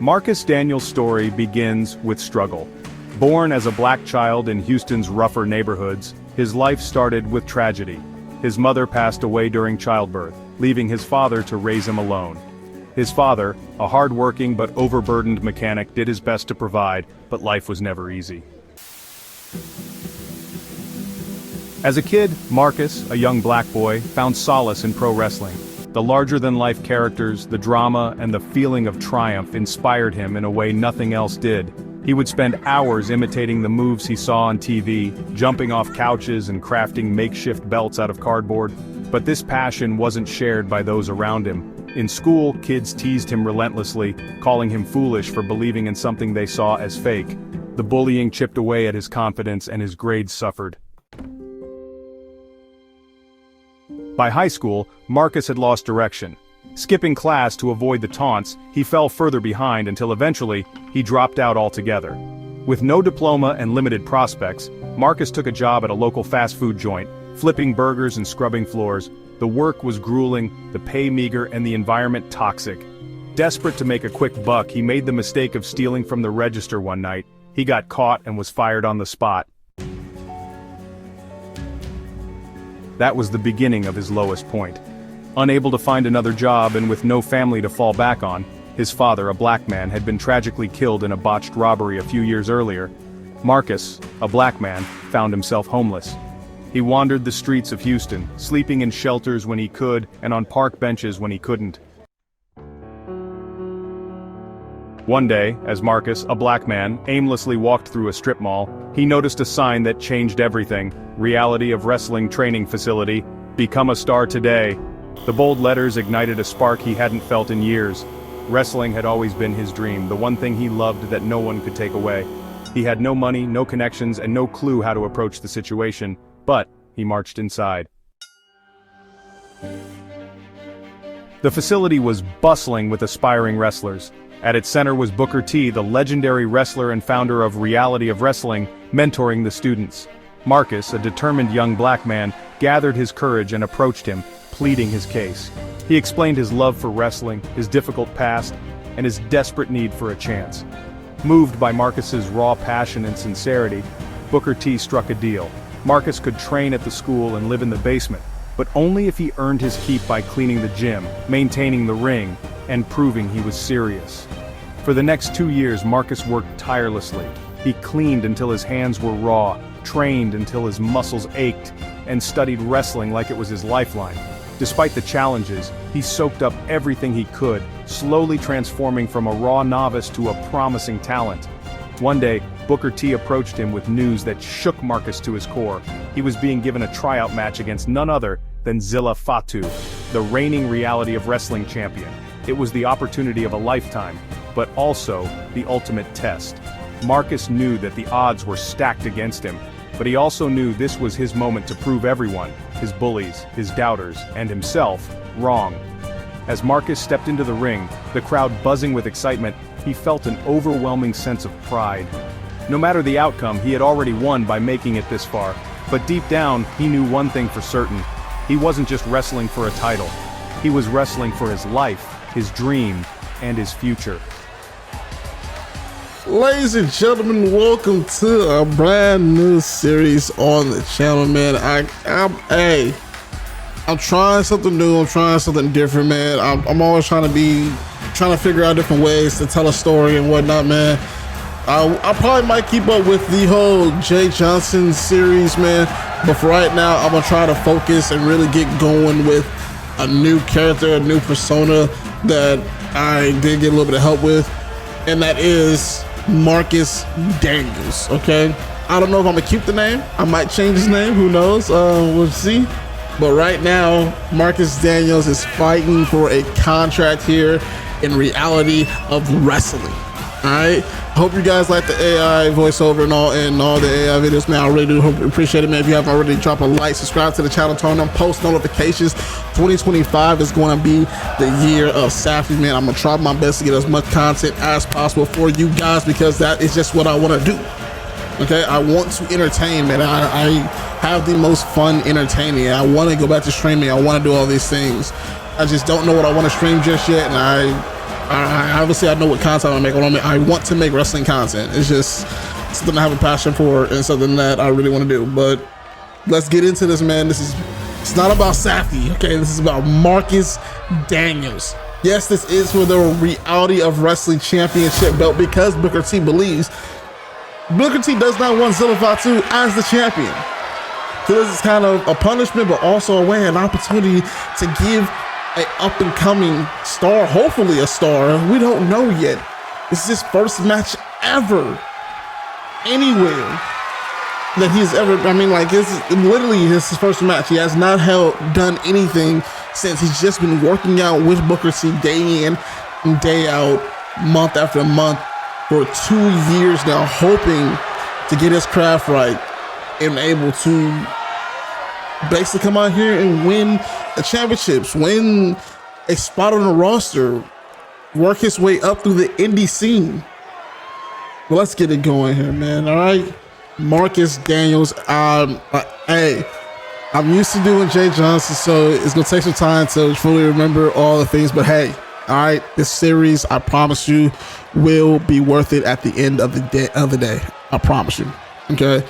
Marcus Daniels' story begins with struggle. Born as a black child in Houston's rougher neighborhoods, his life started with tragedy. His mother passed away during childbirth, leaving his father to raise him alone. His father, a hard-working but overburdened mechanic, did his best to provide, but life was never easy. As a kid, Marcus, a young black boy, found solace in pro wrestling. The larger-than-life characters, the drama, and the feeling of triumph inspired him in a way nothing else did. He would spend hours imitating the moves he saw on TV, jumping off couches and crafting makeshift belts out of cardboard. But this passion wasn't shared by those around him. In school, kids teased him relentlessly, calling him foolish for believing in something they saw as fake. The bullying chipped away at his confidence and his grades suffered. By high school, Marcus had lost direction. Skipping class to avoid the taunts, he fell further behind until eventually, he dropped out altogether. With no diploma and limited prospects, Marcus took a job at a local fast food joint, flipping burgers and scrubbing floors. The work was grueling, the pay meager, and the environment toxic. Desperate to make a quick buck, he made the mistake of stealing from the register one night. He got caught and was fired on the spot. That was the beginning of his lowest point. Unable to find another job and with no family to fall back on, his father, a black man, had been tragically killed in a botched robbery a few years earlier. Marcus, a black man, found himself homeless. He wandered the streets of Houston, sleeping in shelters when he could and on park benches when he couldn't. One day, as Marcus, a black man, aimlessly walked through a strip mall, he noticed a sign that changed everything. Reality of Wrestling Training Facility. Become a star today. The bold letters ignited a spark he hadn't felt in years. Wrestling had always been his dream, the one thing he loved that no one could take away. He had no money, no connections, and no clue how to approach the situation, but he marched inside. The facility was bustling with aspiring wrestlers. At its center was Booker T, the legendary wrestler and founder of Reality of Wrestling, mentoring the students. Marcus, a determined young black man, gathered his courage and approached him, pleading his case. He explained his love for wrestling, his difficult past, and his desperate need for a chance. Moved by Marcus's raw passion and sincerity, Booker T struck a deal. Marcus could train at the school and live in the basement, but only if he earned his keep by cleaning the gym, maintaining the ring, and proving he was serious. For the next 2 years, Marcus worked tirelessly. He cleaned until his hands were raw, trained until his muscles ached, and studied wrestling like it was his lifeline. Despite the challenges, he soaked up everything he could, slowly transforming from a raw novice to a promising talent. One day, Booker T approached him with news that shook Marcus to his core. He was being given a tryout match against none other than Zilla Fatu, the reigning Reality of Wrestling champion. It was the opportunity of a lifetime, but also the ultimate test. Marcus knew that the odds were stacked against him, but he also knew this was his moment to prove everyone, his bullies, his doubters, and himself, wrong. As Marcus stepped into the ring, the crowd buzzing with excitement, he felt an overwhelming sense of pride. No matter the outcome, he had already won by making it this far, but deep down, he knew one thing for certain. He wasn't just wrestling for a title. He was wrestling for his life, his dream, and his future. Ladies and gentlemen, welcome to a brand new series on the channel, man. I'm trying something new. I'm trying something different, man. I'm always trying to figure out different ways to tell a story and whatnot, man. I probably might keep up with the whole Jay Johnson series, man. But for right now, I'm gonna try to focus and really get going with a new character, a new persona that I did get a little bit of help with, and that is Marcus Daniels. Okay, I don't know if I'm gonna keep the name. I might change his name, who knows. We'll see. But right now, Marcus Daniels is fighting for a contract here in Reality of Wrestling. All right, hope you guys like the AI voiceover and all the AI videos, man. I really do appreciate it, man. If you haven't already, drop a like, subscribe to the channel, turn on post notifications. 2025 is going to be the year of Safi, man. I'm gonna try my best to get as much content as possible for you guys, because that is just what I want to do. Okay, I want to entertain, man. I have the most fun entertaining. I want to go back to streaming. I want to do all these things. I just don't know what I want to stream just yet, and Obviously I know what content I make. I want to make wrestling content. It's just something I have a passion for and something that I really want to do. But let's get into this, man. It's not about Safi, okay? This is about Marcus Daniels. Yes, this is for the Reality of Wrestling Championship belt because Booker T believes Booker T does not want Zilla Fatu as the champion. So this is kind of a punishment, but also a way, an opportunity to give an up-and-coming star, hopefully a star, we don't know yet. This is his first match ever, anywhere, that he's ever, I mean, like, this is literally his first match. He has not done anything since. He's just been working out with Booker T day in and day out, month after month, for 2 years now, hoping to get his craft right and able to basically come out here and win the championships, win a spot on the roster, work his way up through the indie scene. Well, let's get it going here, man. All right, Marcus Daniels. Hey, I'm used to doing Jay Johnson, so it's gonna take some time to fully remember all the things. But hey, all right, this series, I promise you, will be worth it at the end of the day. I promise you. Okay.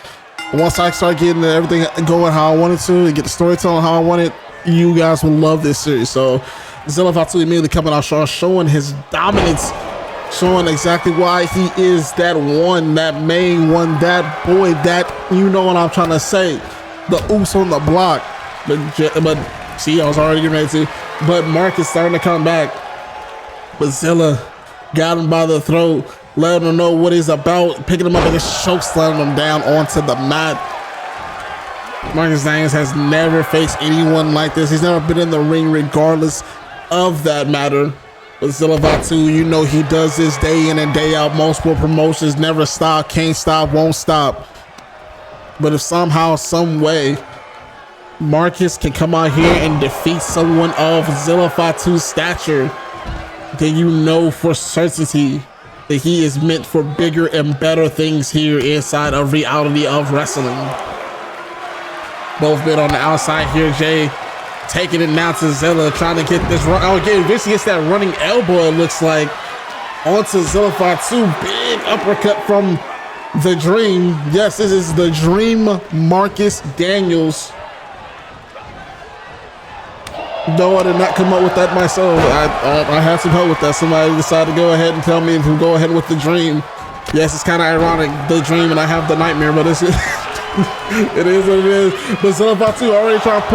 Once I start getting everything going how I wanted to, and get the storytelling how I want it, you guys will love this series. So Zilla Fatu immediately coming out, showing his dominance, showing exactly why he is that one, that main one, that boy, that, you know what I'm trying to say, the oops on the block. But see, I was already getting ready to. But Marcus starting to come back. But Zilla got him by the throat, letting him know what he's about, picking him up and just choke slamming him down onto the mat. Marcus Daniels has never faced anyone like this. He's never been in the ring regardless of that matter. But Zilla Fatu, you know he does this day in and day out. Multiple promotions, never stop, can't stop, won't stop. But if somehow, some way, Marcus can come out here and defeat someone of Zilla Fatu's stature, then you know for certainty that he is meant for bigger and better things here inside of Reality of Wrestling. Both been on the outside here, Jay taking it now to Zilla, trying to get this run. Oh, again, Vince gets that running elbow, it looks like, onto Zilla Fatu. Big uppercut from the Dream. Yes, this is the Dream, Marcus Daniels. No, I did not come up with that myself. I had some help with that. Somebody decided to go ahead and tell me to go ahead with the Dream. Yes, it's kind of ironic, the Dream, and I have the Nightmare, but it's it is what it is. But Zilla Fatu already trying to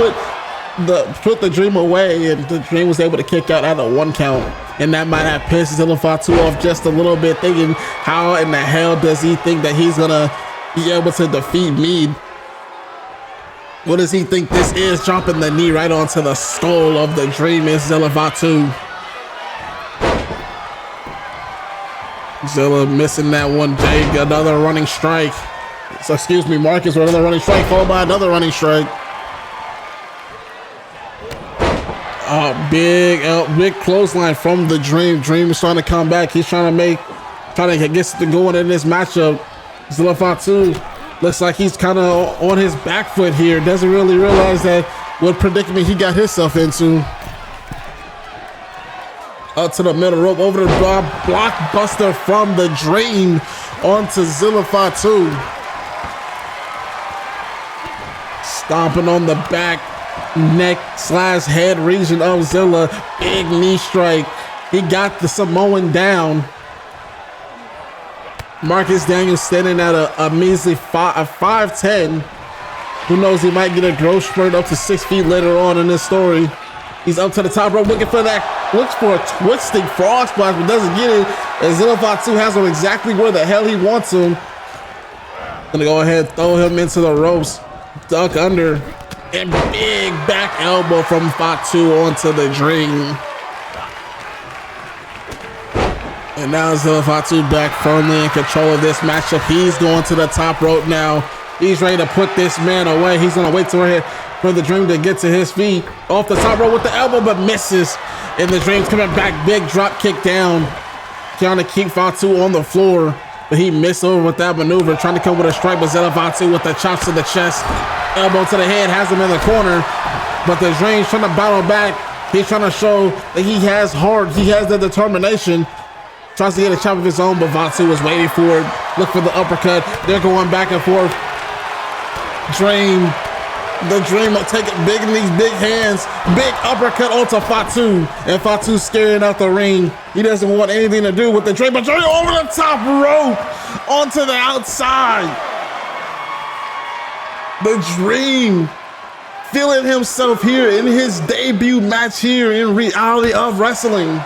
put the Dream away, and the Dream was able to kick out at a 1 count, and that might have pissed Zilla Fatu off just a little bit, thinking, how in the hell does he think that he's gonna be able to defeat me? What does he think this is? Dropping the knee right onto the skull of the Dream is Zilla Fatu. Zilla missing that one, Jake. Another running strike. So, excuse me, Marcus with another running strike, followed by another running strike. Big clothesline from the Dream. Dream is trying to come back. He's trying to get something going in this matchup. Zilla Fatu looks like he's kind of on his back foot here. Doesn't really realize that what predicament he got himself into. Up to the middle rope, over the blockbuster from the Dream onto Zilla Fatu. Stomping on the back, neck / head region of Zilla. Big knee strike. He got the Samoan down. Marcus Daniels standing at a measly 5'10". Who knows, he might get a growth spurt up to 6 feet later on in this story. He's up to the top rope looking for that, looks for a twisting frog splash, but doesn't get it. And Zilla Fatu has him exactly where the hell he wants him. Gonna go ahead and throw him into the ropes. Duck under. And big back elbow from Fatu onto the Dream. And now Zilla Fatu back firmly in control of this matchup. He's going to the top rope now. He's ready to put this man away. He's going to wait for the Dream to get to his feet. Off the top rope with the elbow, but misses. And the Dream's coming back. Big drop kick down. Trying to keep Fatu on the floor. But he missed over with that maneuver. Trying to come with a strike, but Zilla Fatu with the chops to the chest. Elbow to the head. Has him in the corner. But the Dream's trying to battle back. He's trying to show that he has heart, he has the determination. Tries to get a chop of his own, but Fatu was waiting for it. Look for the uppercut. They're going back and forth. The Dream will take it big in these big hands. Big uppercut onto Fatu. And Fatu's scaring out the ring. He doesn't want anything to do with the Dream, but Dream over the top rope onto the outside. The Dream feeling himself here in his debut match here in Reality of Wrestling.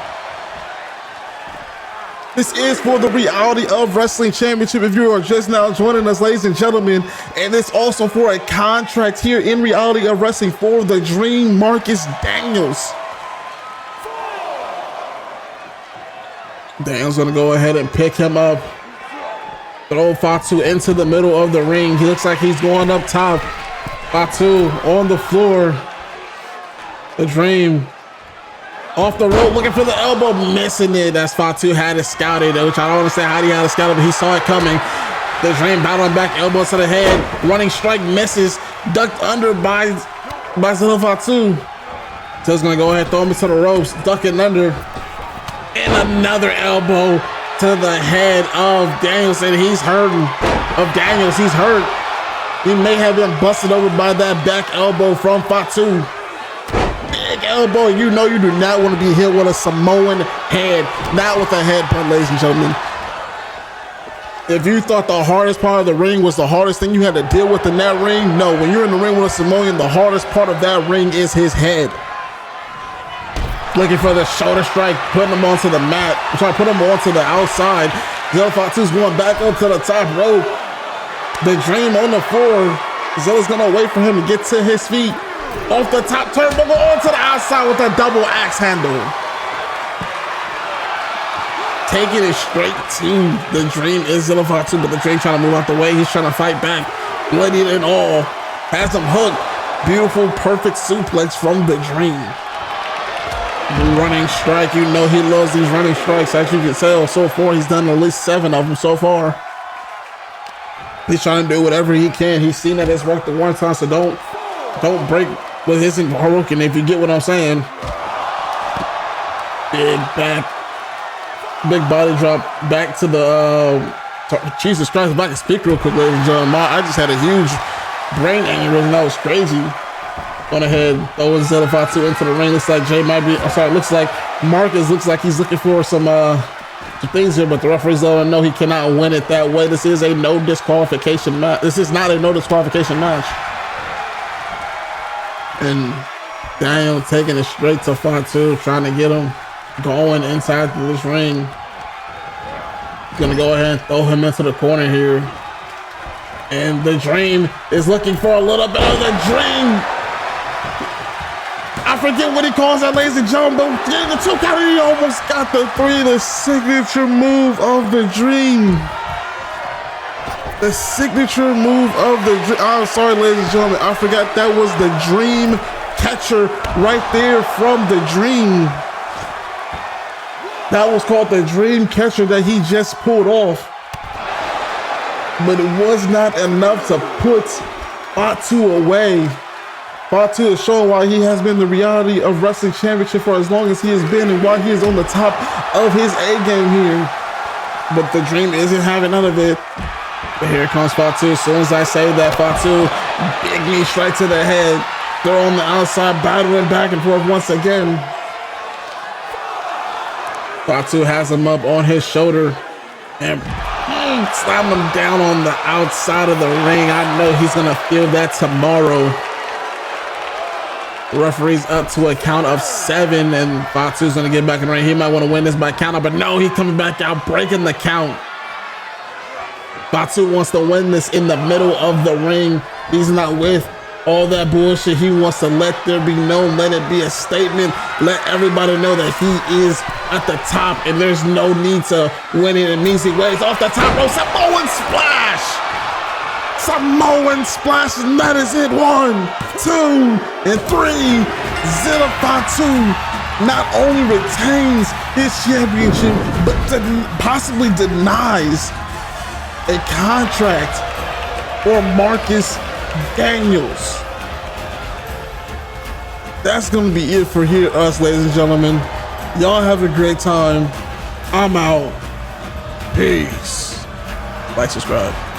This is for the Reality of Wrestling Championship if you are just now joining us, ladies and gentlemen. And it's also for a contract here in Reality of Wrestling for the Dream, Marcus Daniels. Daniels gonna go ahead and pick him up. Throw Fatu into the middle of the ring. He looks like he's going up top. Fatu on the floor. The Dream off the rope, looking for the elbow, missing it. That's Fatu had it scouted, which I don't understand how he had it scouted, but he saw it coming. The Dream battling back, elbow to the head, running strike, misses, ducked under by Zilla Fatu. So he's gonna go ahead, throw him into the ropes, ducking under, and another elbow to the head of Daniels, and he's hurting. He's hurt. He may have been busted over by that back elbow from Fatu. Big elbow. You know you do not want to be hit with a Samoan head. Not with a headbutt, ladies and gentlemen. If you thought the hardest part of the ring was the hardest thing you had to deal with in that ring, no. When you're in the ring with a Samoan, the hardest part of that ring is his head. Looking for the shoulder strike, putting him onto the mat. I'm trying to put him onto the outside. Zilla Fatu's going back up to the top rope. The Dream on the floor. Zilla's gonna wait for him to get to his feet. Off the top turnbuckle onto the outside with a double axe handle. Taking it straight to the Dream is Zilla Fatu, but the Dream trying to move out the way. He's trying to fight back. Bloodied and all. Has him hooked. Beautiful, perfect suplex from the Dream. Running strike. You know he loves these running strikes. As you can tell, so far he's done at least 7 of them so far. He's trying to do whatever he can. He's seen that it's worked the one time, so don't break what isn't broken, if you get what I'm saying. Big back, big body drop back to the Jesus Christ. If I can speak real quick, ladies and gentlemen, I just had a huge brain aneurysm. That was crazy. Going ahead, throwing Zilla Fatu into the ring. Looks like Jay might be, looks like Marcus looks like he's looking for some things here, but the referees let him know he cannot win it that way. This is a no disqualification match. This is not a no disqualification match. And Daniel taking it straight to Fatu, trying to get him going inside this ring. He's gonna go ahead and throw him into the corner here. And the Dream is looking for a little bit of the Dream. I forget what he calls that, ladies and gentlemen, but the 2 count, he almost got the 3, the signature move of the Dream. The signature move of the Dream. I'm sorry, ladies and gentlemen, I forgot that was the Dream catcher right there from the Dream. That was called the Dream catcher that he just pulled off. But it was not enough to put Fatu away. Fatu is showing why he has been the Reality of Wrestling Championship for as long as he has been and why he is on the top of his A game here. But the Dream isn't having none of it. But here comes Fatu. As soon as I say that, Fatu, big knee straight to the head. They're on the outside, battling back and forth once again. Fatu has him up on his shoulder and slam him down on the outside of the ring. I know he's gonna feel that tomorrow. The referee's up to a count of 7, and Fatu's gonna get back in the ring. He might want to win this by count out, but no, he's coming back out, breaking the count. Fatu wants to win this in the middle of the ring. He's not with all that bullshit. He wants to let there be known, let it be a statement, let everybody know that he is at the top and there's no need to win it in easy ways. Off the top rope, Samoan splash! Samoan splash, and that is it. 1, 2, and 3. Zilla Fatu not only retains his championship, but possibly denies a contract for Marcus Daniels. that's gonna be it for us, ladies and gentlemen. Y'all have a great time. I'm out. Peace. Like, subscribe.